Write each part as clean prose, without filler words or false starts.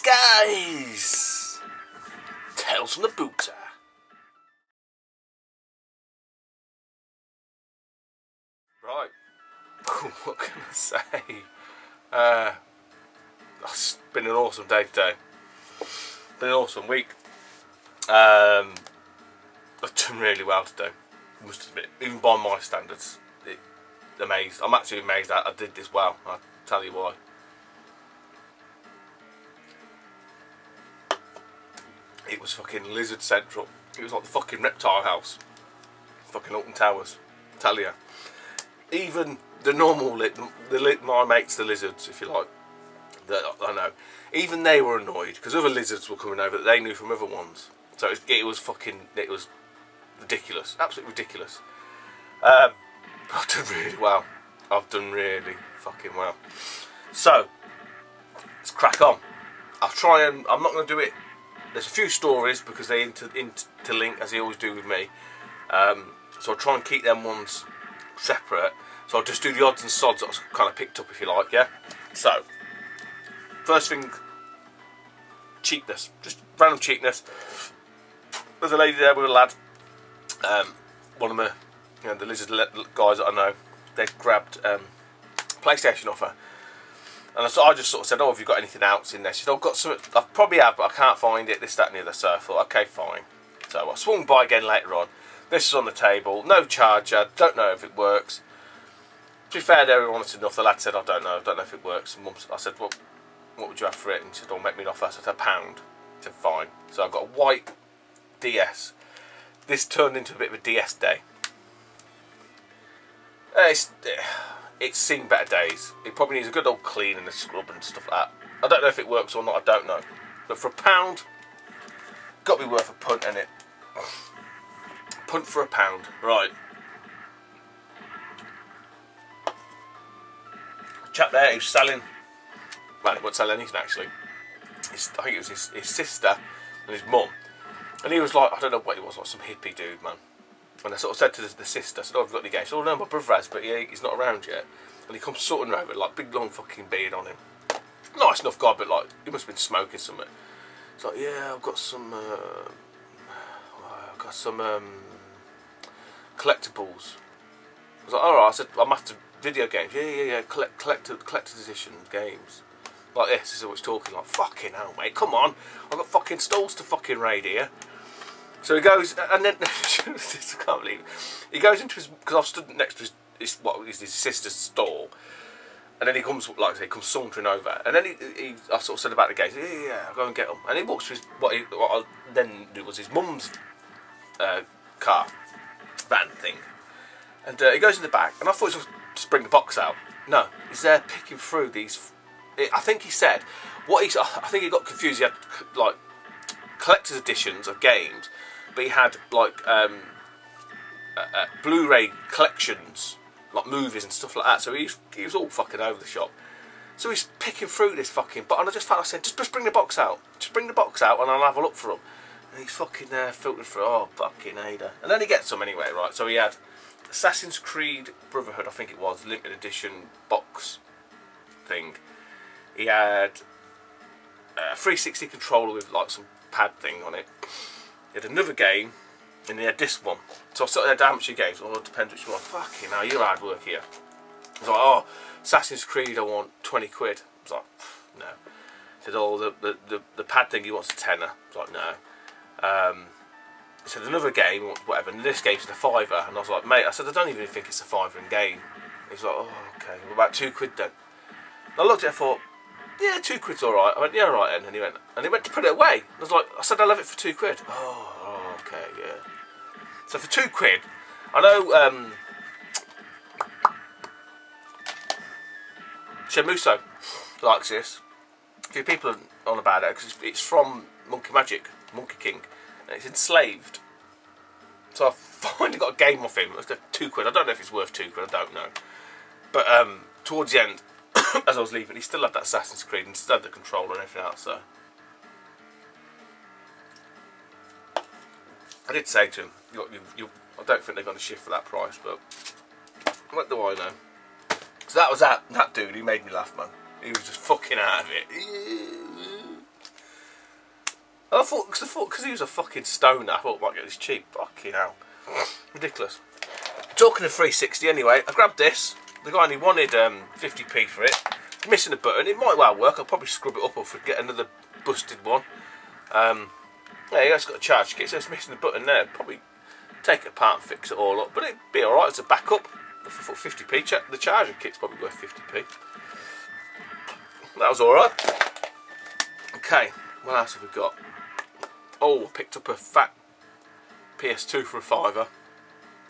Guys! Tales from the Booter. Right. What can I say? It's been an awesome day today. Been an awesome week. I've done really well today. Must admit, even by my standards, amazed. I'm actually amazed that I did this well. I'll tell you why. It was fucking Lizard Central. It was like the fucking reptile house. Fucking Alton Towers. Tell you. Even the normal my mates, the lizards, if you like. I know. Even they were annoyed because other lizards were coming over that they knew from other ones. So it was ridiculous. Absolutely ridiculous. I've done really well. I've done really fucking well. So let's crack on. I'll try and I'm not going to do it. There's a few stories because they interlink as they always do with me. So I'll try and keep them ones separate. So I'll just do the odds and sods that I've kind of picked up, if you like, yeah? So, first thing, cheapness. Just random cheapness. There's a lady there with a lad. One of my, the lizard guys that I know, they grabbed PlayStation off her. And so I just sort of said, oh, have you got anything else in there? She said, I've got some, I probably have, but I can't find it, this, that and the other. So I thought, okay, fine. So I swung by again later on. This is on the table, no charger, don't know if it works. To be fair, they were honest enough. The lad said, I don't know if it works. And I said, well, what would you have for it? And she said, oh, make me an offer. I said, £1. He said, fine. So I got a white DS. This turned into a bit of a DS day. It's seen better days. It probably needs a good old clean and a scrub and stuff like that. I don't know if it works or not, I don't know. But for £1, got to be worth a punt, innit? Punt for £1. Right. Chap there who's selling, well, he wasn't selling anything actually. I think it was his sister and his mum. And he was like, I don't know what he was, like some hippie dude, man. And I sort of said to the sister, I said, oh, have you got any games? She said, oh no, my brother has, but yeah, he's not around yet. And he comes sorting over, like big long fucking beard on him. Nice enough guy, but like, he must have been smoking something. He's like, yeah, I've got some collectibles. I was like, alright, I said, I'm after video games. Yeah, collector's edition games. Like this is what he's talking like, fucking hell, mate, come on. I've got fucking stalls to fucking raid here. So he goes, and then, I can't believe it. He goes into his, because I've stood next to his sister's stall. And then he comes, like I say, he comes sauntering over. And then I sort of said about the games, yeah, I'll go and get them. And he walks to his, what I then knew was his mum's car, van thing. And he goes in the back, and I thought he was going to just bring the box out. No, he's there picking through these. I think he said I think he got confused. He had like collector's editions of games, but he had like Blu-ray collections, like movies and stuff like that. So he was all fucking over the shop. So he's picking through this fucking. But I said, just bring the box out. Just bring the box out, and I'll have a look for him. And he's fucking filtered through. Oh, fucking Ada. And then he gets them anyway, right? So he had Assassin's Creed Brotherhood, I think it was, limited edition box thing. He had a 360 controller with like some pad thing on it. He had another game, and he had this one. So I sort of had how much he gave. Oh, it depends which one. Fucking hell, you're hard work here. I was like, oh, Assassin's Creed, I want 20 quid. I was like, no. He said, oh, the pad thing, he wants a tenner. I was like, no. He said, another game, whatever, and this game's a £5. And I was like, mate, I said, I don't even think it's a £5 in game. He was like, oh, okay, well, about £2 then. And I looked at it and thought, yeah, £2 alright. I went, yeah, alright then. And he went to put it away. I was like, I said, I'll have it for £2. Oh, okay, yeah. So for £2, I know, Shemuso likes this. A few people are on about it because it's from Monkey King, and it's enslaved. So I finally got a game off him. It's £2. I don't know if it's worth £2. I don't know. But towards the end, as I was leaving, he still had that Assassin's Creed and still had the controller and everything else. So I did say to him, I don't think they're going to shift for that price, but what do I know? So that was that dude. He made me laugh, man. He was just fucking out of it. And I thought, because he was a fucking stoner, I thought I might get this cheap. Fucking hell. Ridiculous. Talking of 360 anyway, I grabbed this. The guy only wanted 50p for it. Missing a button. It might well work. I'll probably scrub it up or get another busted one. Yeah, it's got a charge kit, so it's missing the button there. Probably take it apart and fix it all up, but it'd be alright as a backup. For 50p, the charger kit's probably worth 50p. That was alright. Okay, what else have we got? Oh, I picked up a fat PS2 for a £5.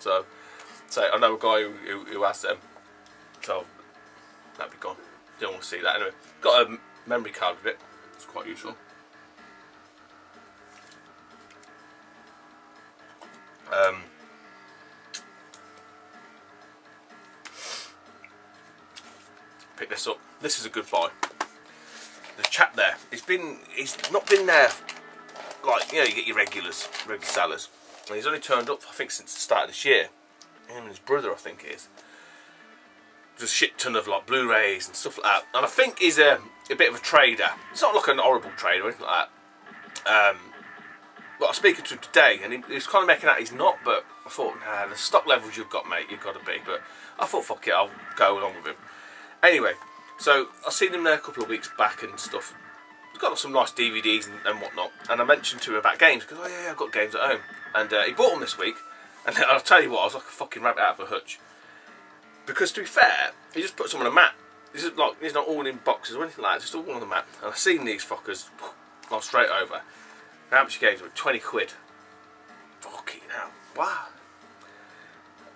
So I know a guy who has them. So that'd be gone. Don't want to see that anyway. Got a memory card with it. It's quite useful. Pick this up. This is a good buy. The chap there, he's not been there, like, you know, you get your regular sellers, and he's only turned up, I think, since the start of this year. Him and his brother, I think it is. There's a shit ton of like Blu-rays and stuff like that, and I think he's a bit of a trader. It's not like an horrible trader or anything like that. But I was speaking to him today, and he was kind of making out he's not, but I thought, nah, the stock levels you've got, mate, you've got to be. But I thought, fuck it, I'll go along with him. Anyway, so I seen him there a couple of weeks back and stuff. He's got some nice DVDs and whatnot, and I mentioned to him about games, because, oh yeah, I've got games at home. And he bought them this week, and I'll tell you what, I was like a fucking rabbit out of a hutch. Because to be fair, he just puts them on a mat. He's not all in boxes or anything like that, just all on the mat. And I've seen these fuckers, gone straight over. How much games were 20 quid? Fucking hell, wow.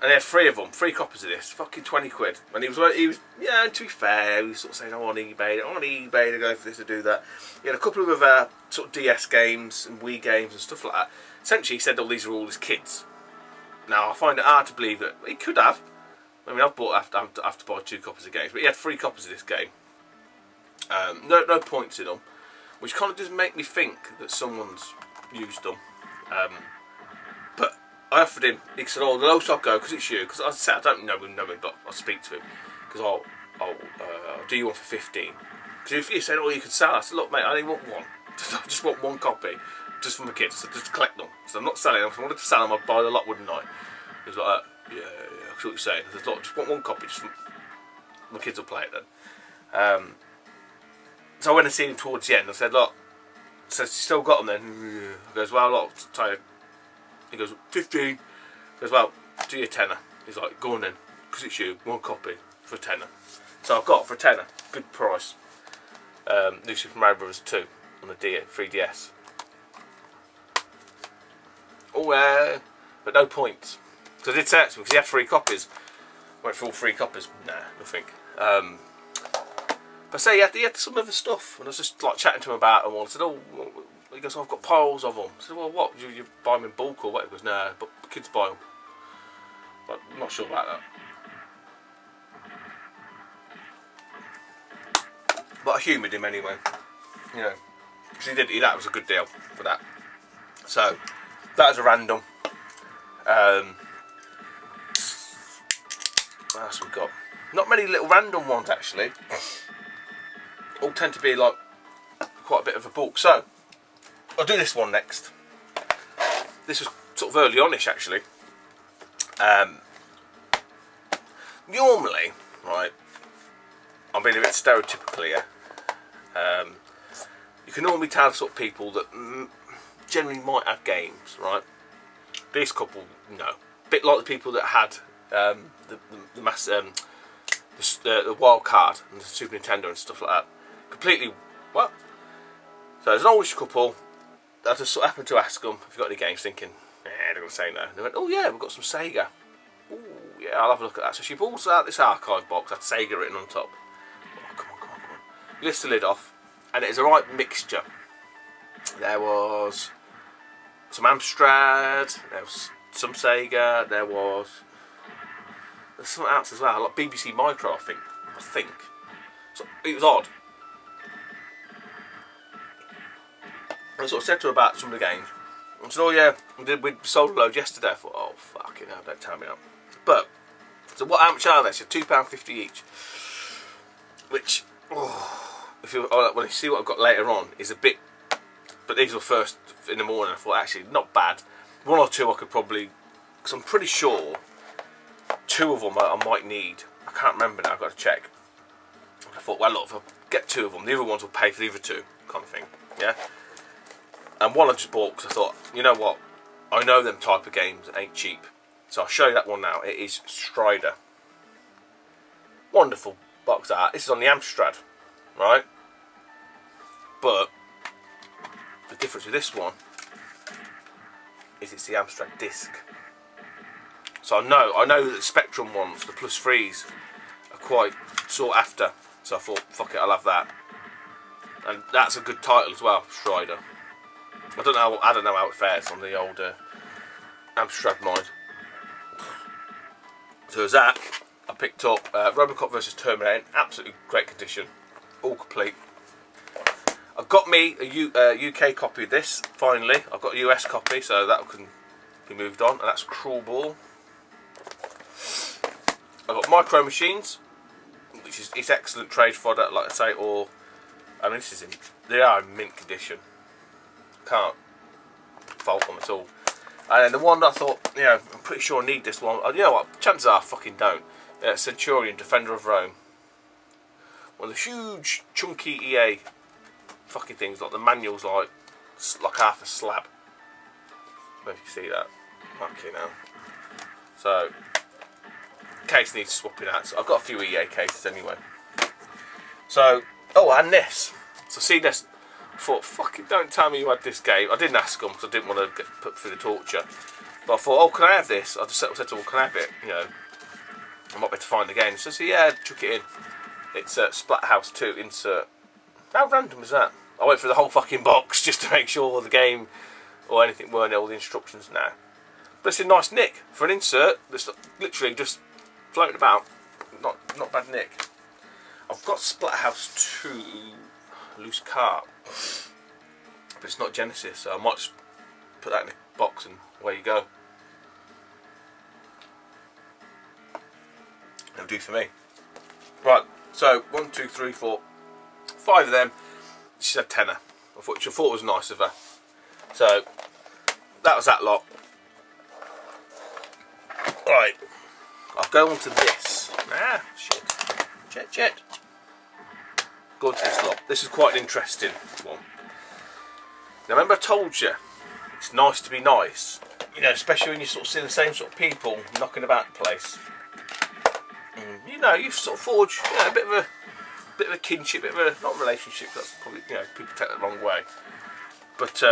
And they had 3 of them, 3 copies of this, fucking 20 quid. And he was, yeah, to be fair, he was sort of saying, I'm on eBay to go for this, to do that. He had a couple of sort of DS games and Wii games and stuff like that. Essentially, he said, oh, these are all his kids. Now, I find it hard to believe that he could have. I mean, I've to buy 2 copies of games, but he had 3 copies of this game. No points in them, which kind of does make me think that someone's used them. But I offered him. He said, "Oh, the lowest I'll go, because it's you." Because I said, "I don't know him, but I'll speak to him because I'll do you one for 15." Because if he said, "Oh, you can sell," I said, "Look, mate, I only want one. I just want 1 copy, just for my kids. So just collect them. So I'm not selling them. If I wanted to sell them, I'd buy the lot, wouldn't I?" He was like, "Yeah, that's what you're saying." I said, "Look, just want 1 copy. Just my kids will play it then." So I went and seen him towards the end. I said, "Look," says, "You still got them then?" He goes, "Well, look, tired." He goes, 15. He goes, "Well, do your tenner." He's like, "Go on then, because it's you, 1 copy for a tenner." So I've got for a tenner, good price. New Super Mario Bros. 2 on the 3DS. Oh, but no points. So I did say it to him because he had 3 copies. Went for all 3 copies. Nah, nothing. But say he had some other stuff, and I was just like chatting to him about them all. I said, "Oh," he goes, "I've got piles of them." I said, "Well, what? You buy them in bulk or what?" He goes, "Nah, but kids buy them." But I'm not sure about that. But I humoured him anyway, you know, because that was a good deal for that. So that was a random. What else we got? Not many little random ones actually. All tend to be like quite a bit of a bulk. So I'll do this one next. This was sort of early on-ish actually. Normally, right, I'm being a bit stereotypical here. You can normally tell sort of people that generally might have games, right? This couple, no. A bit like the people that had the wild card and the Super Nintendo and stuff like that. Completely, what? So there's an oldish couple. I just sort of happened to ask them if you've got any games, thinking, they're going to say no. And they went, "Oh yeah, we've got some Sega." "Oh yeah, I'll have a look at that." So she pulls out this archive box, had Sega written on top. Oh, come on. Lifts the lid off, and it is a right mixture. There was some Amstrad, there was some Sega, there's something else as well, like BBC Micro, I think. So it was odd. I sort of said to her about some of the games. I said, "Oh yeah, we sold a load yesterday." I thought, "Oh fucking hell, don't tell me that." But so how much are they? So £2.50 each. Which, when you see what I've got later on, is a bit but these were first in the morning. I thought, actually, not bad. One or two I could probably, because I'm pretty sure 2 of them I might need. I can't remember now, I've got to check. I thought, well look, if I get 2 of them, the other ones will pay for the other 2, kind of thing, yeah? And one I just bought because I thought, you know what, I know them type of games ain't cheap. So I'll show you that one now. It is Strider. Wonderful box art. This is on the Amstrad, right? But the difference with this one is it's the Amstrad disc. So I know that the Spectrum ones, the plus 3s, are quite sought after. So I thought, fuck it, I'll have that. And that's a good title as well, Strider. I don't know how it fares on the old Amstrad mine. So there's that. I picked up Robocop vs Terminator, absolutely great condition, all complete. I've got me a UK copy of this, finally. I've got a US copy, so that can be moved on, and that's Crawl Ball. I've got Micro Machines, which is it's excellent trade fodder, like I say, or I mean they are in mint condition. Can't fault them at all. And then the one that I thought, you know, I'm pretty sure I need this one. You know what? Chances are I fucking don't. Centurion, Defender of Rome. One of the huge, chunky EA fucking things, like the manual's like half a slab. I don't know if you can see that. Okay, now. So, case needs swapping out. So I've got a few EA cases anyway. So, oh, and this. So see this. I thought, fucking don't tell me you had this game. I didn't ask them because I didn't want to get put through the torture. But I thought, oh, can I have this? I just said to them, well, can I have it? You know, I might be able to find the game. So I said, yeah, chuck it in. It's Splatterhouse 2 insert. How random was that? I went through the whole fucking box just to make sure the game or anything weren't all the instructions now. But it's a nice nick for an insert that's literally just floating about. Not bad nick. I've got Splatterhouse 2 loose cart, but it's not Genesis, so I might just put that in the box and away you go. That'll do for me. Right, so 1, 2, 3, 4, 5 of them. She said tenner, which I thought was nice of her. So that was that lot. Right, I'll go on to this. Ah, shit. Go on to this lot. This is quite an interesting one. Now remember I told you, it's nice to be nice. You know, especially when you sort of see the same sort of people knocking about the place. You know, you've sort of forged, you know, a bit of a kinship, bit of a, not a relationship, that's probably, you know, people take that the wrong way. But,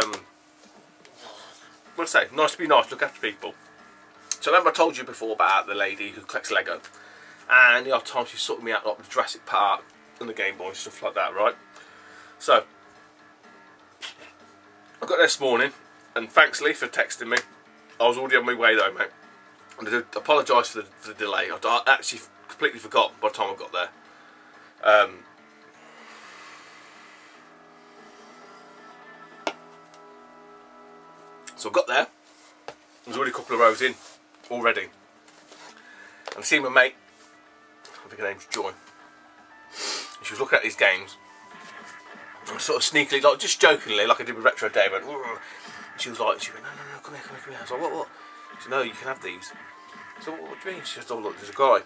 what I say, nice to be nice, look after people. So remember I told you before about the lady who collects Lego. And the odd time she sorted me out like with Jurassic Park and the Game Boy and stuff like that, right? So, I got there this morning, and thanks Lee for texting me. I was already on my way though, mate. And I do apologise for the delay. I actually completely forgot by the time I got there. So I got there. There was already a couple of rows in already. And I seen my mate, I think her name's Joy. And she was looking at these games. And sort of sneakily, like just jokingly, like I did with Retro Day, went, she was like, no, come here. I was like, what? She said, no, you can have these. So what do you mean? She said, oh look, there's a guy.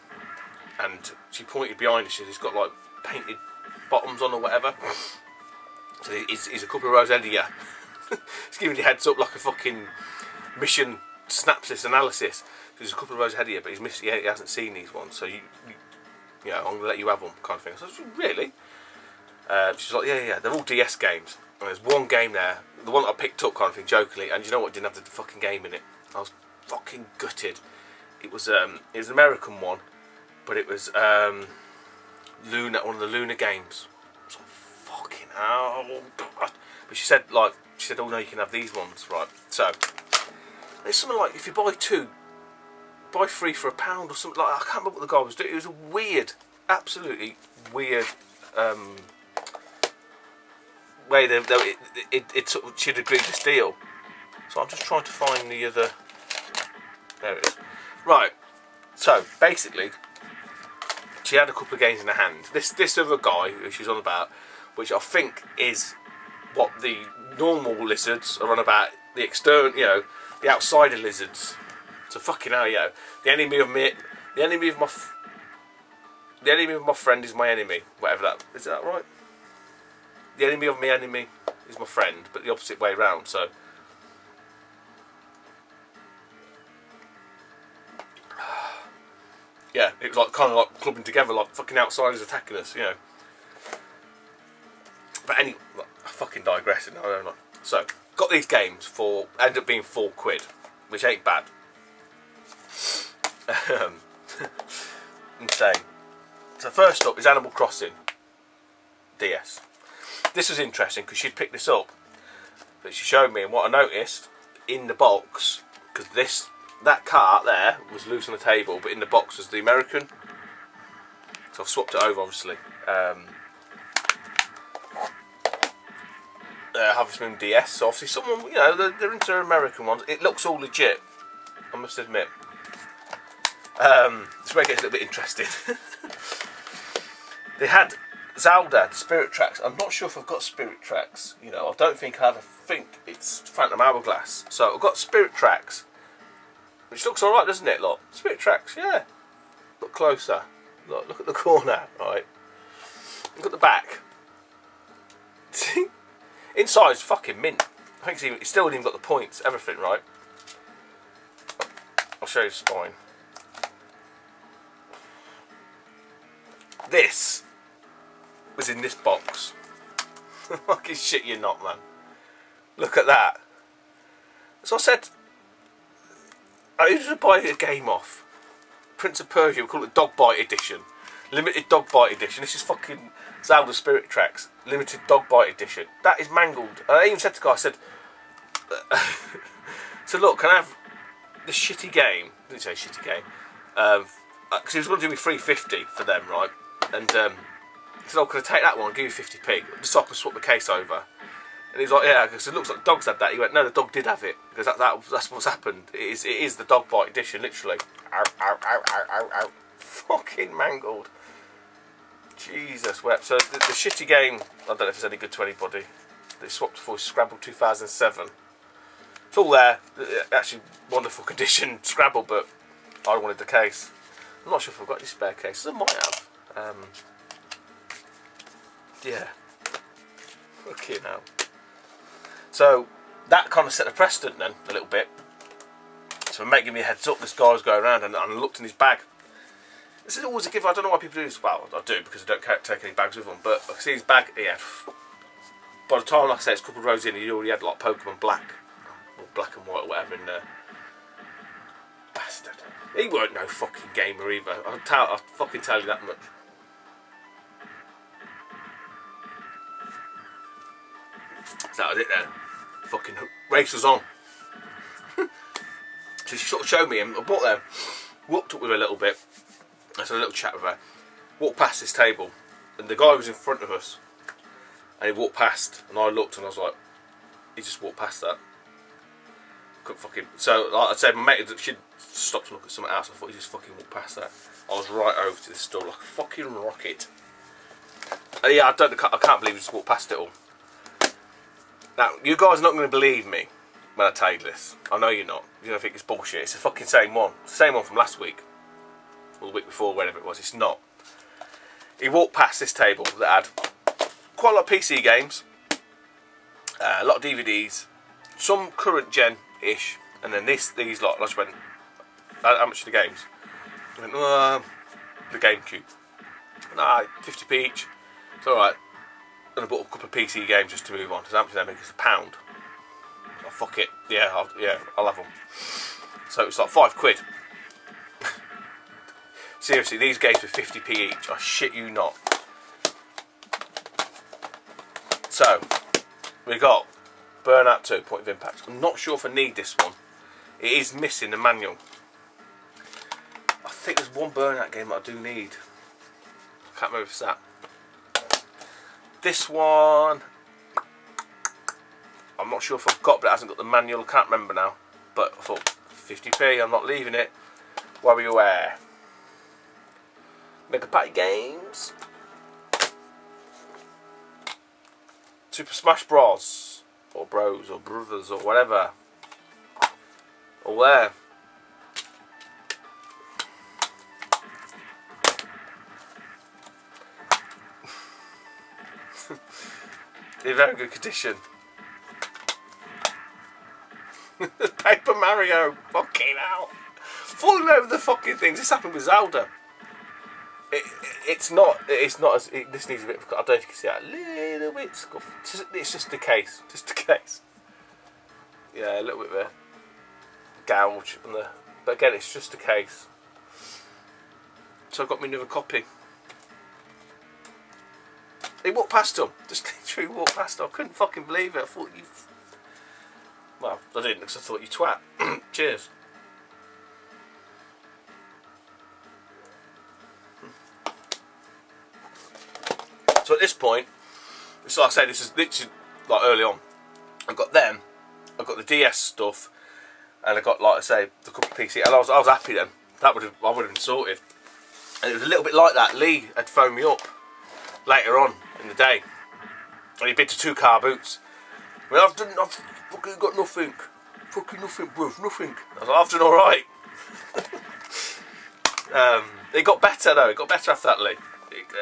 And she pointed behind her, she said, he's got like painted bottoms on or whatever. So he's a couple of rows ahead of you. He's giving you heads up like a fucking mission synopsis analysis. There's a couple of rows ahead of you, but he's missed. Yeah, he hasn't seen these ones, so you know, I'm gonna let you have them, kind of thing. So I said, really? She's like, yeah, they're all DS games. And there's one game there, the one that I picked up, kind of thing, jokingly. And you know what? It didn't have the fucking game in it. I was fucking gutted. It was an American one, but it was Luna, one of the Luna games. I was like, fucking hell. But she said, oh no, you can have these ones, right? So it's something like, if you buy 2, buy 3 for £1 or something like that. I can't remember what the guy was doing. It was a weird, absolutely weird way it sort of, she'd agreed this deal. So I'm just trying to find the other. There it is. Right. So basically, she had a couple of games in her hand. This other guy who she's on about, which I think is what the normal lizards are on about the external, you know, the outsider lizards. So fucking hell, yo. The enemy of my friend is my enemy. Whatever that is, that right? The enemy of my enemy is my friend, but the opposite way round. So yeah, it was like kind of like clubbing together, like fucking outsiders attacking us, you know. But anyway, I fucking digressing now, don't I? So got these games for ended up being £4, which ain't bad. Insane. So first up is Animal Crossing DS. This was interesting because she'd picked this up, but she showed me, and what I noticed in the box, because that cart there was loose on the table, but in the box was the American. So I've swapped it over, obviously. Harvest Moon DS. So obviously, someone, you know, they're into American ones. It looks all legit, I must admit. This is where it gets a little bit interesting. They had Zelda Spirit Tracks. I'm not sure if I've got Spirit Tracks. You know, I don't think I have. I think it's Phantom Hourglass. So I've got Spirit Tracks, which looks alright, doesn't it? Look, Spirit Tracks, yeah. Look closer. Look at the corner, right? Look at the back. See? Inside's fucking mint. I think it's still even got the points, everything, right? I'll show you the spine. This was in this box. Fucking shit you're not, man. Look at that. So I said, I used to buy a game off. Prince of Persia, we call it Dog Bite Edition. Limited Dog Bite Edition. This is fucking Zelda Spirit Tracks. Limited Dog Bite Edition. That is mangled. And I even said to the guy, I said, so look, can I have this shitty game? I didn't say shitty game. Because he was going to do me $3.50 for them, right? And he said, oh, can I take that one and give you 50p? Just so I can swap the case over. And he was like, yeah, because it looks like the dog's had that. He went, no, the dog did have it. Because that's what's happened. It is the Dog Bite Edition, literally. Ow, ow, ow, ow, ow, ow. Fucking mangled. Jesus wept. So the shitty game, I don't know if it's any good to anybody. They swapped for Scrabble 2007. It's all there. Actually, wonderful condition Scrabble, but I wanted the case. I'm not sure if I've got any spare cases. I might have. Yeah. Fucking hell. So that kind of set a precedent then, a little bit. So I'm giving me a heads up, this guy was going around and I looked in his bag. This is always a gift. I don't know why people do this. Well, I do because I don't take any bags with them. But I see his bag. Yeah. By the time, like I say, it's a couple of rows in, he already had like Pokemon Black, or Black and White, or whatever in there. Bastard. He weren't no fucking gamer either. I'll fucking tell you that much. So that was it then. Fucking race was on. So she sort of showed me him. I bought them. Walked up with her a little bit. I had a little chat with her. Walked past this table, and the guy was in front of us. And he walked past, and I looked, and I was like, he just walked past that. Couldn't fucking. So, like I said, my mate she'd stopped to look at something else. I thought he just fucking walked past that. I was right over to this store like a fucking rocket. Yeah, I can't believe he just walked past it all. Now, you guys are not going to believe me when I tell you this. I know you're not. You're going to think it's bullshit. It's the fucking same one. It's the same one from last week. Or the week before, whatever it was. It's not. He walked past this table that had quite a lot of PC games, a lot of DVDs, some current gen-ish, and then these lot. I just went, how much are the games? I went, the GameCube. Nah, 50p each. It's alright. And I bought a couple of PC games just to move on. So how much did they make? It's £1. Oh, fuck it. Yeah, I'll have them. So it's like £5. Seriously, these games were 50p each. I shit you not. So, we got Burnout 2, Point of Impact. I'm not sure if I need this one. It is missing the manual. I think there's one Burnout game that I do need. I can't remember if it's that. This one, I'm not sure if I've got, but it hasn't got the manual. I can't remember now. But I thought, 50p, I'm not leaving it. WarioWare. Mega Party Games. Super Smash Bros. Or Bros or Brothers or whatever. All there. In very good condition. Paper Mario, fucking hell. Falling over the fucking things. This happened with Zelda. It's not as, this needs a bit of, I don't know if you can see that, a little bit scuffed. It's just the case, Yeah, a little bit of a gouge on the, but again, it's just the case. So I got me another copy. He walked past him, just literally walked past him. I couldn't fucking believe it. I thought you, well, I didn't because I thought you twat. Cheers. So at this point, it's like I say, this is literally like early on. I've got them, I've got the DS stuff, and I got, like I say, the couple of PC, and I was happy then. I would have been sorted. And it was a little bit like that. Lee had phoned me up later on in the day, and he'd been to 2 car boots. I mean, I've fucking got nothing. Fucking nothing, bruv, nothing. I was like, I've done alright. It got better though, it got better after that, Lee.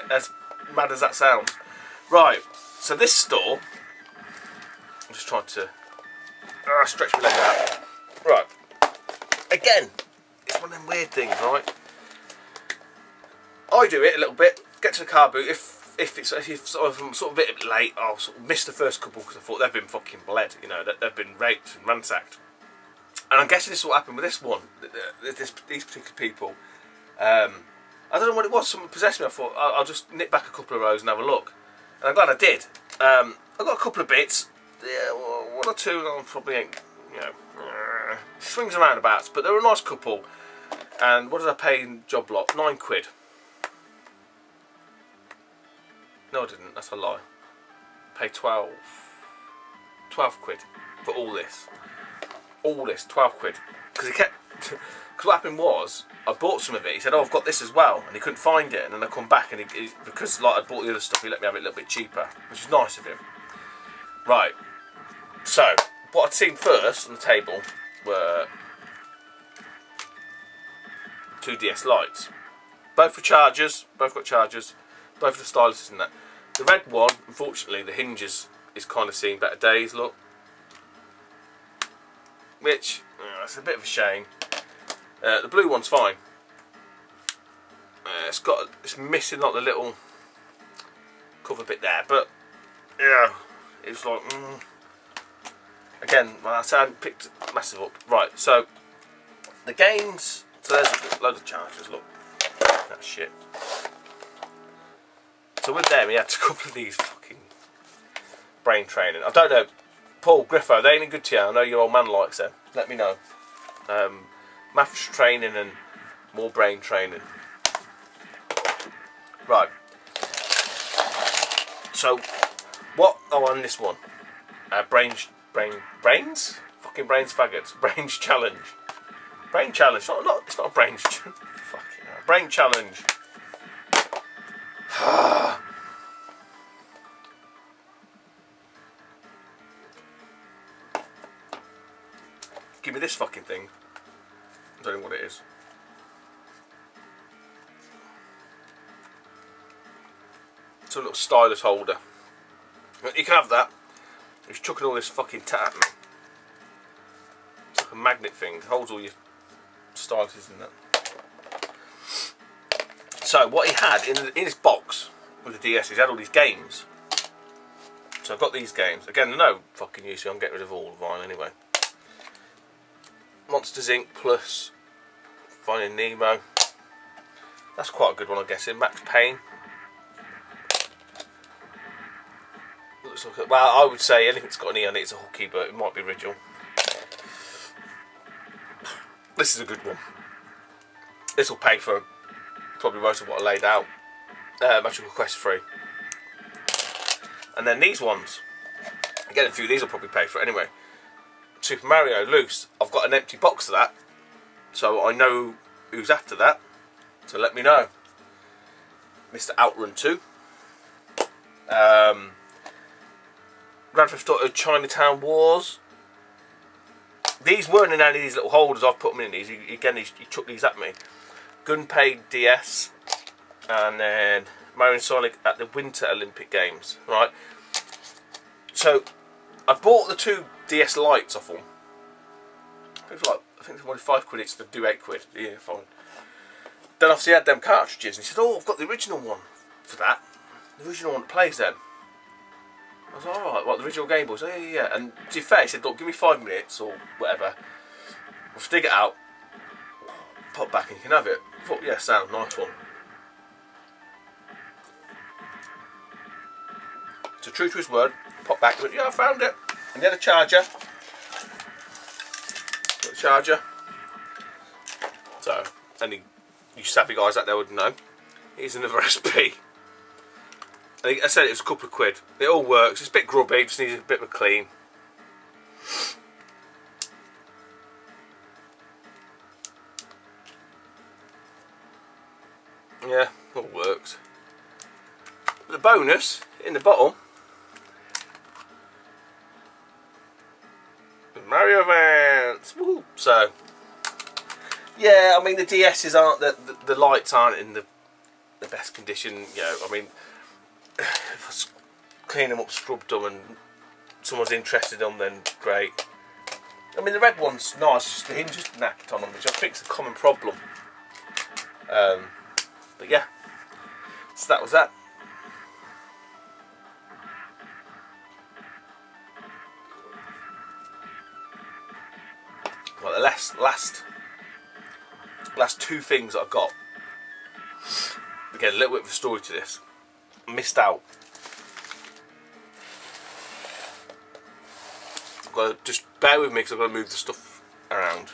As mad as that sounds. Right, so this store, I'm just trying to stretch my leg out. Right, again, it's one of them weird things, right? I do it a little bit, get to the car boot, if I'm sort of a bit late, I'll sort of miss the first couple because I thought they've been fucking bled, you know, they've been raped and ransacked. And I'm guessing this is what happened with this one, these particular people. I don't know what it was, someone possessed me. I thought I'll just nip back a couple of rows and have a look. And I'm glad I did. I got a couple of bits, yeah, 1 or 2 I probably ain't, you know, swings and roundabouts, but they were a nice couple. And what did I pay in job lot? £9. No I didn't, that's a lie. Paid 12 quid for all this. All this, 12 quid. Because he kept, because what happened was, I bought some of it, he said, oh I've got this as well, and he couldn't find it, and then I come back, and he because like I'd bought the other stuff, he let me have it a little bit cheaper, which is nice of him. Right, so, what I'd seen first on the table were 2 DS lights. Both for chargers, both got chargers, both for the styluses and that. The red one, unfortunately, the hinges is kind of seeing better days, look. Which, it's a bit of a shame. The blue one's fine. It's missing like the little cover bit there, but yeah, it's like again. I hadn't picked massive up. Right, so the games. So there's a load of chargers. Look, that's shit. So with them, he had a couple of these fucking brain training. I don't know, Paul Griffo. Are they any good to you? I know your old man likes them. Let me know. Maths training and more brain training. Right. So, what? Oh, on this one, brains? Fucking brains faggots. Brains challenge. Brain challenge. It's not a brains. Fucking hell. Brain challenge. Give me this fucking thing. I don't know what it is. It's a little stylus holder. You can have that. He's chucking all this fucking tat at me. It's like a magnet thing. It holds all your styluses in that. So what he had in his box with the DS, he's had all these games. So I've got these games. Again, no fucking use. I'm getting rid of all of mine anyway. Monsters Inc. plus Finding Nemo. That's quite a good one, I'm guessing. Max Payne. Looks like well, I would say anything that's got an E on it is a hooky, but it might be original. This is a good one. This will pay for probably most of what I laid out. Magical Quest 3. And then these ones. Again, a few of these will probably pay for it anyway. Super Mario Loose. I've got an empty box of that, so I know who's after that. So let me know. Mr. Outrun 2. Grand Theft Auto Chinatown Wars. These weren't in any of these little holders. I've put them in these. Again, he chucked these at me. Gunpei DS, and then Mario and Sonic at the Winter Olympic Games. Right. So I bought the 2 DS Lites off them. I think they wanted £5 each to do £8. Yeah, fine. Then obviously he had them cartridges, and he said, "Oh, I've got the original one for that. The original one that plays them." I was like, "Alright, what, the original Game Boys?" "Oh, yeah. And to be fair, he said, "Look, give me 5 minutes or whatever. We'll stick it out, pop back and you can have it." I thought, yeah, sound nice one. So true to his word, pop back, but yeah, I found it. And he had a charger. Got a charger. So, any you savvy guys out there would know. Here's another SP. I said it was a couple of quid. It all works. It's a bit grubby, just needs a bit of a clean. Yeah, all works. The bonus in the bottom, Mario Vance. Woo. So, yeah, I mean the DS's aren't the lights aren't in the best condition. You know, I mean, if I clean them up, scrub them, and someone's interested in them, then great. I mean the red one's nice, just the hinges knacked on them, which I think is a common problem. But yeah, so that was that. Well, the last 2 things that I got. Again, a little bit of a story to this. I missed out. I've got to just bear with me because I've got to move the stuff around.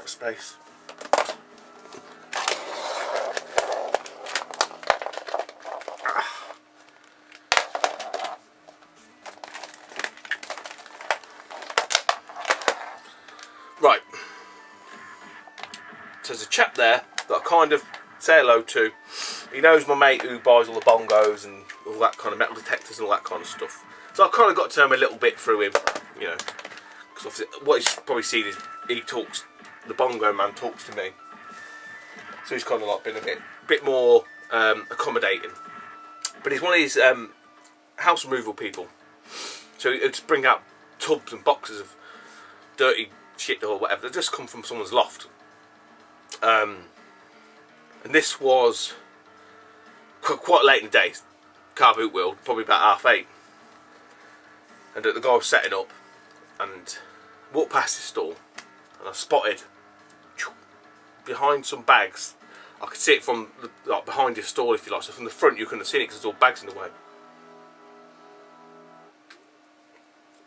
Space. Right. So there's a chap there that I kind of say hello to. He knows my mate who buys all the bongos and all that kind of metal detectors and all that kind of stuff. So I kind of got to know him a little bit through him, you know. Because obviously what he's probably seen is he talks. The bongo man talks to me, so he's kind of like been a bit more accommodating. But he's one of these house removal people, so he'd just bring out tubs and boxes of dirty shit or whatever that just come from someone's loft. And this was quite late in the day, car boot wheel, probably about 8:30, and the guy was setting up, and walked past his stall. And I spotted behind some bags. I could see it from like behind his stall, if you like. So from the front, you couldn't have seen it because there's all bags in the way.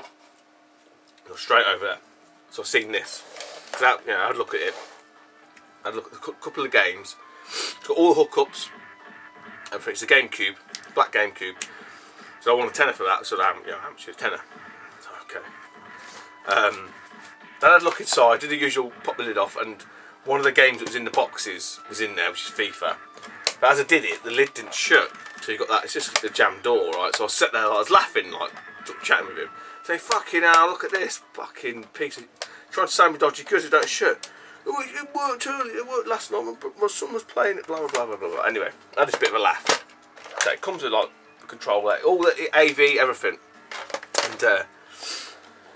I was straight over there. So I've seen this. So you know, I had a look at it. I had a look at a couple of games. It's got all the hookups. It's a GameCube, black GameCube. So I want a tenner for that. So how much is a tenner? So, okay. Then I had a look inside, did the usual, pop the lid off, and one of the games that was in the boxes was in there, which is FIFA. But as I did it, the lid didn't shut, so you got that, it's just a jammed door, right? So I sat there, I was laughing, like, chatting with him, saying, "Fucking hell, look at this fucking piece of..." Trying to sell me dodgy goods, it don't shut. It worked earlier, it worked last night, my son was playing it, blah, blah, blah, blah, blah. Anyway, I had this bit of a laugh. So it comes with, like, the controller, all the AV, everything. And,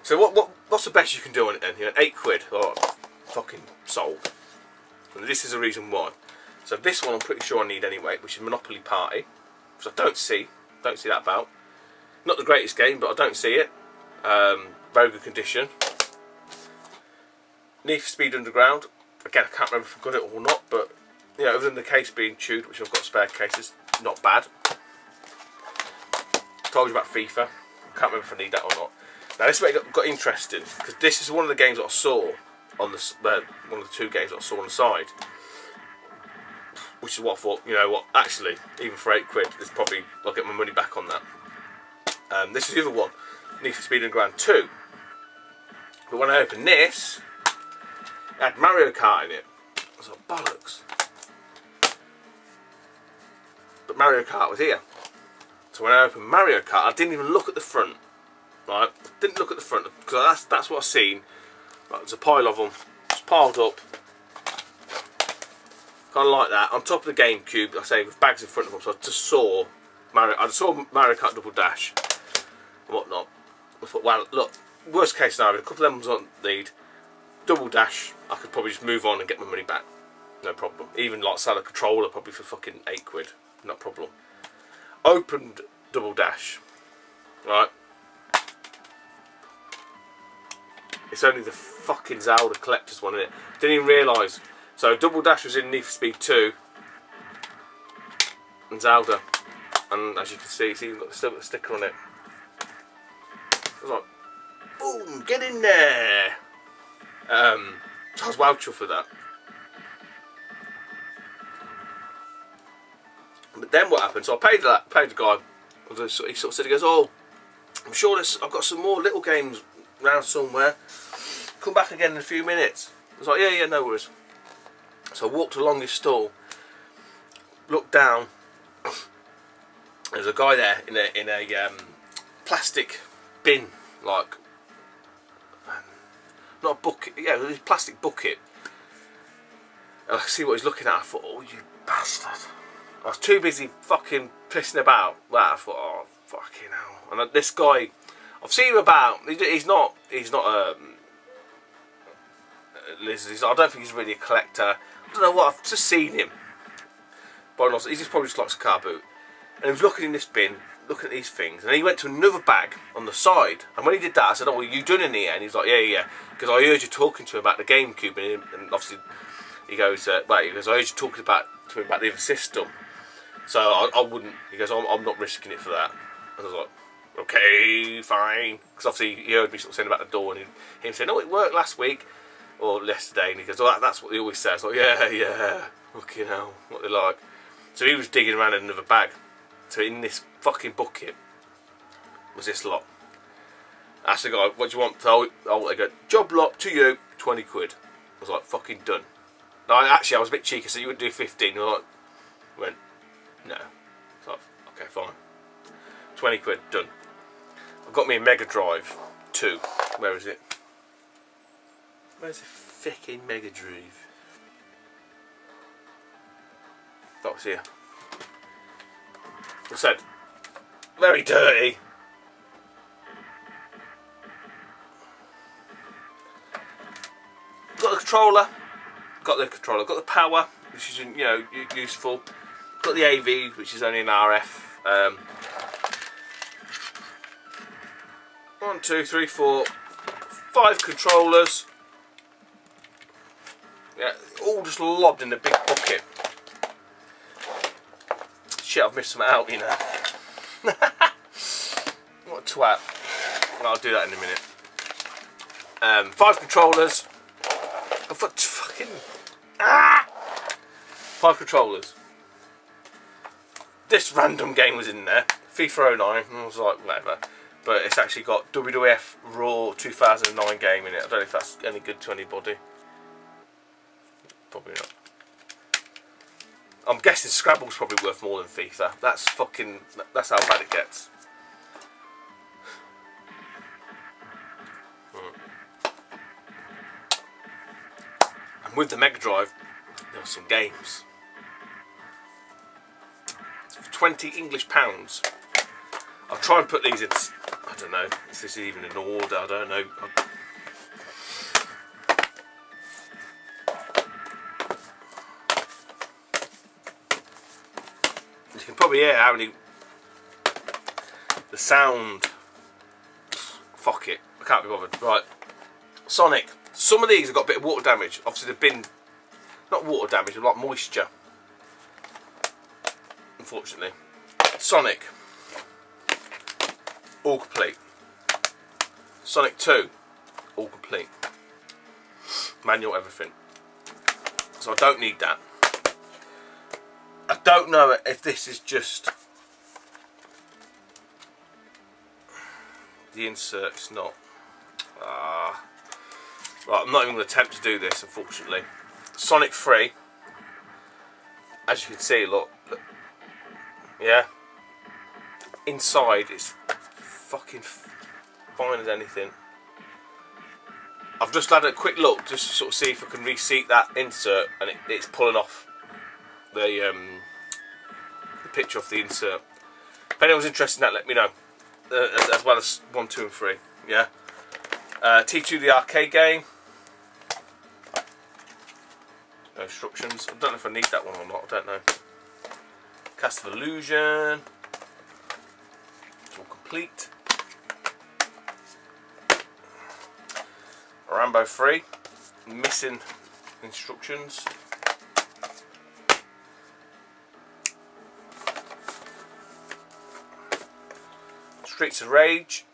so what's the best you can do on it then? You know, £8, oh, fucking sold. And this is the reason why. So this one I'm pretty sure I need anyway, which is Monopoly Party, which I don't see that about. Not the greatest game, but I don't see it. Very good condition. Need for Speed Underground. Again, I can't remember if I got it or not, but you know, other than the case being chewed, which I've got spare cases, not bad. Told you about FIFA. I can't remember if I need that or not. Now this is where it got interesting, because this is one of the games that I saw on the one of the 2 games that I saw on the side, which is what I thought. You know what? Actually, even for £8, it's probably I'll get my money back on that. This is the other one, Need for Speed Underground 2. But when I opened this, it had Mario Kart in it. I was like, bollocks. But Mario Kart was here. So when I opened Mario Kart, I didn't even look at the front. Right? Didn't look at the front because that's what I've seen. Right, there's a pile of them, just piled up. Kind of like that. On top of the GameCube, I say with bags in front of them, so I just saw Mario Kart Double Dash and whatnot. I thought, well, look, worst case scenario, a couple of them was on need. Double Dash, I could probably just move on and get my money back. No problem. Even like sell a controller probably for fucking £8. Not a problem. Opened Double Dash. Right. It's only the fucking Zelda Collector's one in it. Didn't even realise. So Double Dash was in Need for Speed 2 and Zelda, and as you can see, it's even got still got the sticker on it. I was like, boom, get in there. So I was well chuffed for that. But then what happened? So I paid the guy. He sort of said, he goes, oh, I'm sure I've got some more little games around somewhere. Come back again in a few minutes. I was like, yeah, no worries. So I walked along his stall, looked down. There's a guy there in a plastic bin, like not a bucket, yeah, a plastic bucket. And I see what he's looking at. I thought, oh, you bastard! I was too busy fucking pissing about that. I thought, oh, fucking hell! And this guy, I've seen him about. He's not I don't think he's really a collector. I don't know what, I've just seen him. But he just probably just likes a car boot. And he was looking in this bin, looking at these things, and he went to another bag on the side. And when he did that, I said, oh, what are you doing in here? And he was like, yeah. Because I heard you talking to him about the GameCube, and obviously he goes, I heard you talking to him about the other system. So I wouldn't, he goes, I'm not risking it for that. And I was like, okay, fine. Because obviously he heard me sort of saying about the door, and him saying, oh, it worked last week. Or yesterday, and he goes, oh, that's what he always says. Like, yeah, fucking hell, what they like. So he was digging around in another bag. So in this fucking bucket was this lot. I asked the guy, what do you want? So they go, job lot to you, 20 quid. I was like, fucking done. No, actually, I was a bit cheeky, so you would do 15. And I went, no. So okay, fine. 20 quid, done. I got me a Mega Drive 2. Where is it? Where's the fucking Mega Drive? That was here. I said, very dirty. Got the controller. Got the power, which is useful. Got the AV, which is only an RF. 1, 2, 3, 4, 5 controllers. Yeah, all just lobbed in a big bucket. Shit, I've missed some out, you know. What a twat. I'll do that in a minute. 5 controllers. I've got fucking 5 controllers. This random game was in there, FIFA 09, and I was like, whatever. But it's actually got WWF Raw 2009 game in it. I don't know if that's any good to anybody. Probably not. I'm guessing Scrabble's probably worth more than FIFA. That's how bad it gets. And with the Mega Drive, there were some games. For 20 English pounds. I'll try and put these in, I don't know if this is even in order, I don't know. You can probably hear how many, the sound, fuck it, I can't be bothered. Right, Sonic, some of these have got a bit of water damage, obviously they've been, not water damage, they're like moisture, unfortunately. Sonic, all complete. Sonic 2, all complete. Manual, everything. So I don't need that. I don't know if this is just the insert is not. Right, I'm not even going to attempt to do this, unfortunately. Sonic 3. As you can see, look. Yeah. Inside, it's fucking fine as anything. I've just had a quick look just to sort of see if I can reseat that insert, and it's pulling off the picture of the insert. If anyone's interested in that, let me know. As well as 1, 2 and 3. Yeah. T2 the arcade game. No instructions. I don't know if I need that one or not, I don't know. Cast of Illusion. It's all complete. Rambo 3. Missing instructions. Streets of Rage.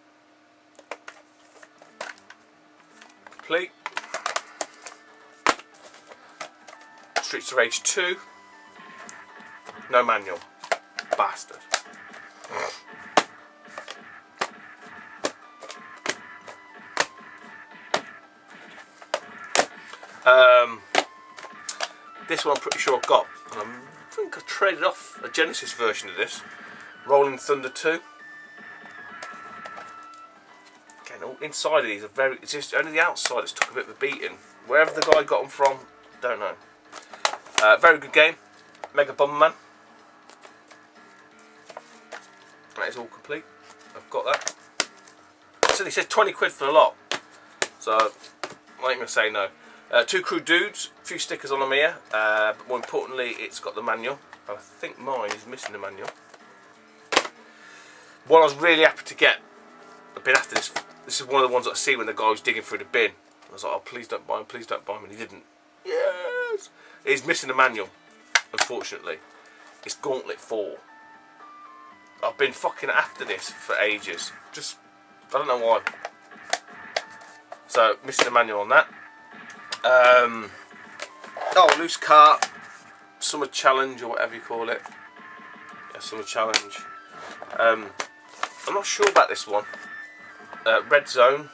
Complete. Streets of Rage 2. No manual. Bastard. This one I'm pretty sure I've got. And I think I traded off a Genesis version of this. Rolling Thunder 2. Inside of these are very. It's just only the outside that's took a bit of a beating. Wherever the guy got them from, don't know. Very good game. Mega Bomberman. That is all complete. I've got that. So he says 20 quid for the lot. So I ain't gonna say no. 2 Crude Dudes. A few stickers on them here. But more importantly, it's got the manual. I think mine is missing the manual. One I was really happy to get. I've been after this. This is one of the ones that I see when the guy was digging through the bin. I was like, oh, please don't buy him, please don't buy him, and he didn't. Yes! He's missing the manual, unfortunately. It's Gauntlet 4. I've been fucking after this for ages. Just, I don't know why. So, missing the manual on that. Oh, Loose Cart. Summer Challenge, or whatever you call it. Yeah, Summer Challenge. I'm not sure about this one. Red Zone.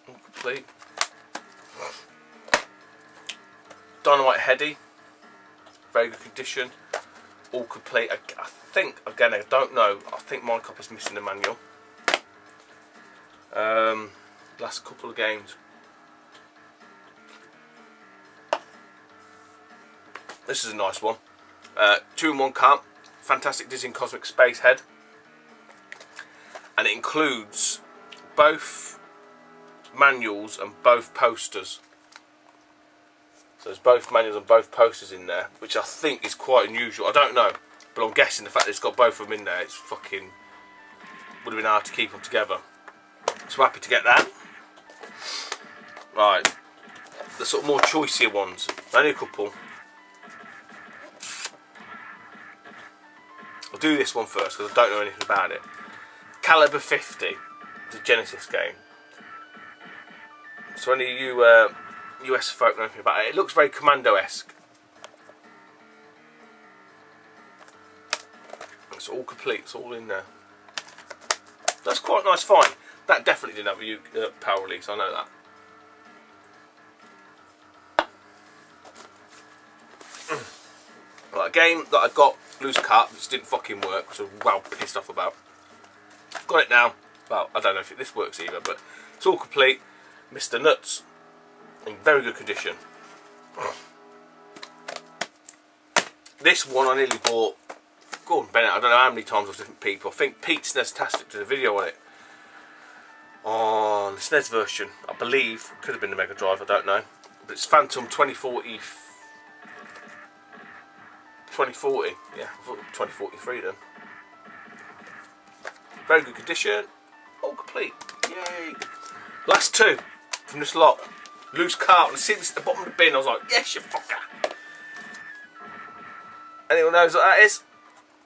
All complete. Dynamite Heady. Very good condition. All complete. I think, again, I don't know. I think my copy's missing the manual. Last couple of games. This is a nice one. 2-in-1 cart. Fantastic Disney Cosmic Space Head, and it includes both manuals and both posters. So there's both manuals and both posters in there, which I think is quite unusual. I don't know, but I'm guessing the fact that it's got both of them in there, it's fucking would have been hard to keep them together. So happy to get that. Right, the sort of more choicier ones, only a couple. I'll do this one first because I don't know anything about it. Caliber 50, the Genesis game. So any of you US folk know anything about it. It looks very Commando-esque. It's all complete, it's all in there. That's quite a nice find. That definitely didn't have a power release, I know that. Right, a game that I got Loose Cart, which didn't fucking work, which I was well pissed off about. Got it now. Well, I don't know if this works either, but it's all complete. Mr. Nuts, in very good condition. This one I nearly bought. Gordon Bennett, I don't know how many times with different people. I think Pete SNEStastic did a video on it. On the SNES version, I believe. Could have been the Mega Drive, I don't know. But it's Phantom 2040. 2040, yeah, I thought 2043 then. Very good condition, all complete, yay! Last two from this lot. Loose Cart, let's see this at the bottom of the bin. I was like, yes, you fucker! Anyone knows what that is?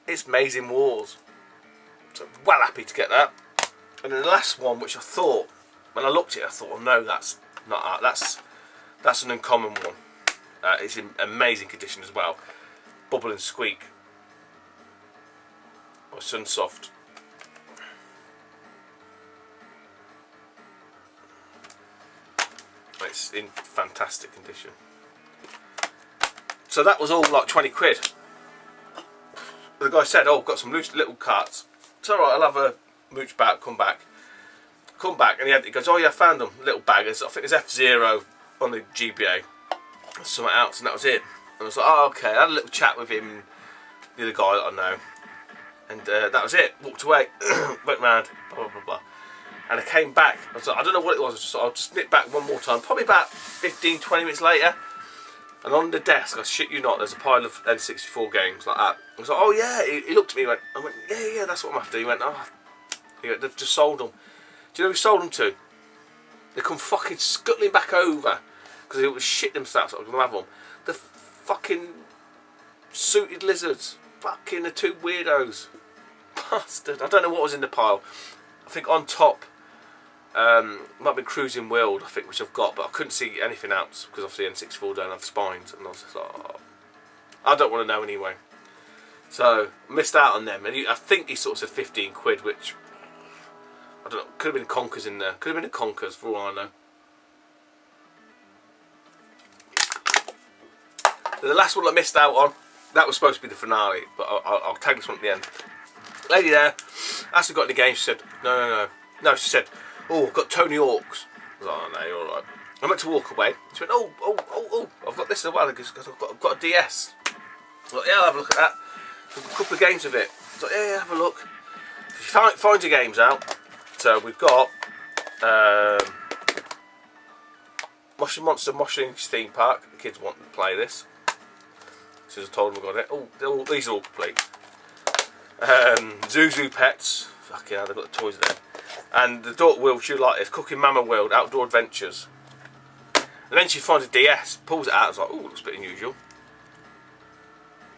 It's Amazing Wars. So, well happy to get that. And then the last one, which I thought, when I looked at it, I thought, oh no, that's not that. That's an uncommon one. It's in amazing condition as well. Bubble and Squeak. by Sunsoft. It's in fantastic condition. So that was all like 20 quid. The guy said, oh, got some loose little carts. It's alright, I'll have a mooch back, come back. Come back, and he goes, oh yeah, I found them, little baggers. I think there's F0 on the GBA, something else, and that was it. And I was like, oh okay, I had a little chat with him, the other guy that I know, and that was it. Walked away, went round, blah blah blah blah, and I came back. I was like, I don't know what it was. I just thought, I'll just nip back one more time. Probably about 15-20 minutes later, and on the desk, I shit you not, there's a pile of N64 games like that. I was like, oh yeah. He looked at me, and I went, yeah, that's what I'm after. He went, oh, they've just sold them. Do you know who sold them to? They come fucking scuttling back over because they would shit themselves. I was gonna have them. The fucking suited lizards. Fucking the two weirdos. Bastard. I don't know what was in the pile. I think on top might have been Cruising World, I think, which I've got, but I couldn't see anything else because obviously N64 don't have spines, and I was just like, oh, I don't want to know anyway. So I missed out on them, and I think he sort of said 15 quid, which I don't know, could have been Conkers in there. Could have been a Conkers for all I know. The last one I missed out on, that was supposed to be the finale, but I'll tag this one at the end. Lady there, asked if I got any games, she said, no, she said, oh, I've got Tony Hawk's. I was like, oh no, you're alright. I went to walk away, she went, oh, I've got this as well, because I've got a DS. I was like, yeah, I'll have a look at that. There's a couple of games of it. I was like, yeah, have a look. She finds your games out. So we've got Moshing Monster Moshing Theme Park. The kids want to play this. As soon as I told them I got it. Oh, these are all complete. Zuzu Pets. Fucking hell, they've got the toys there. And the daughter will, she'll like this. Cooking Mama World, Outdoor Adventures. And then she finds a DS, pulls it out, and is like, oh, looks a bit unusual.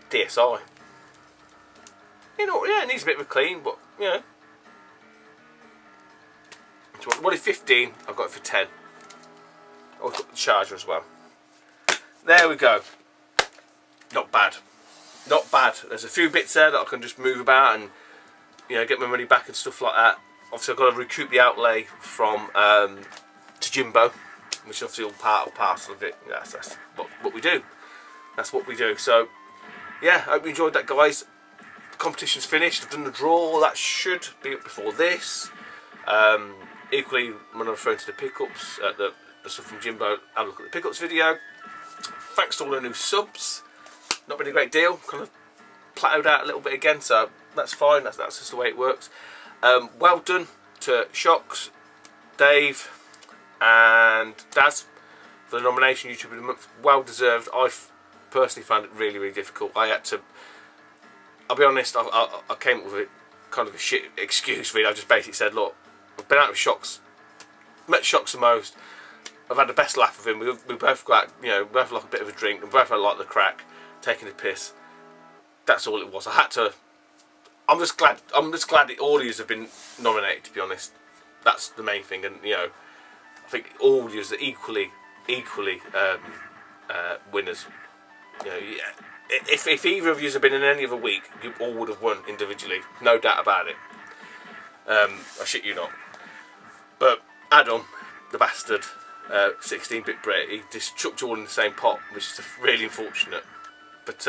DSi. You know, yeah, it needs a bit of a clean, but, you know. What is 15? I've got it for 10. Oh, I've got the charger as well. There we go. Not bad. Not bad. There's a few bits there that I can just move about and, you know, get my money back and stuff like that. Obviously I've got to recoup the outlay from Tajimbo, which is obviously all part and parcel of it. That's what we do. That's what we do. So, yeah, I hope you enjoyed that, guys. The competition's finished. I've done the draw. That should be up before this. Equally, when I'm referring to the pickups, the stuff from Jimbo, have a look at the pickups video. Thanks to all the new subs. Not been a great deal. Kind of plateaued out a little bit again, so that's fine. That's just the way it works. Well done to Shocks, Dave, and Daz for the nomination YouTuber of the Month. Well deserved. I personally found it really, really difficult. I had to. I'll be honest. I came up with a kind of a shit excuse. Really, I just basically said, look, I've been out with Shocks, met Shocks the most. I've had the best laugh with him. We both got, you know, we both like a bit of a drink. We both had like the crack, taking the piss. That's all it was. I had to. I'm just glad that all of you have been nominated. To be honest, that's the main thing. And you know, I think all of you are equally winners. You know, yeah. If either of you had been in any other week, you all would have won individually. No doubt about it. I shit you not. But Adam, the bastard, 16-bit Brit, he just chucked you all in the same pot, which is really unfortunate. But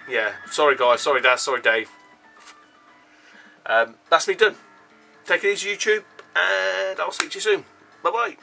yeah, sorry guys, sorry Dad, sorry Dave. That's me done. Take it easy YouTube, and I'll speak to you soon. Bye bye.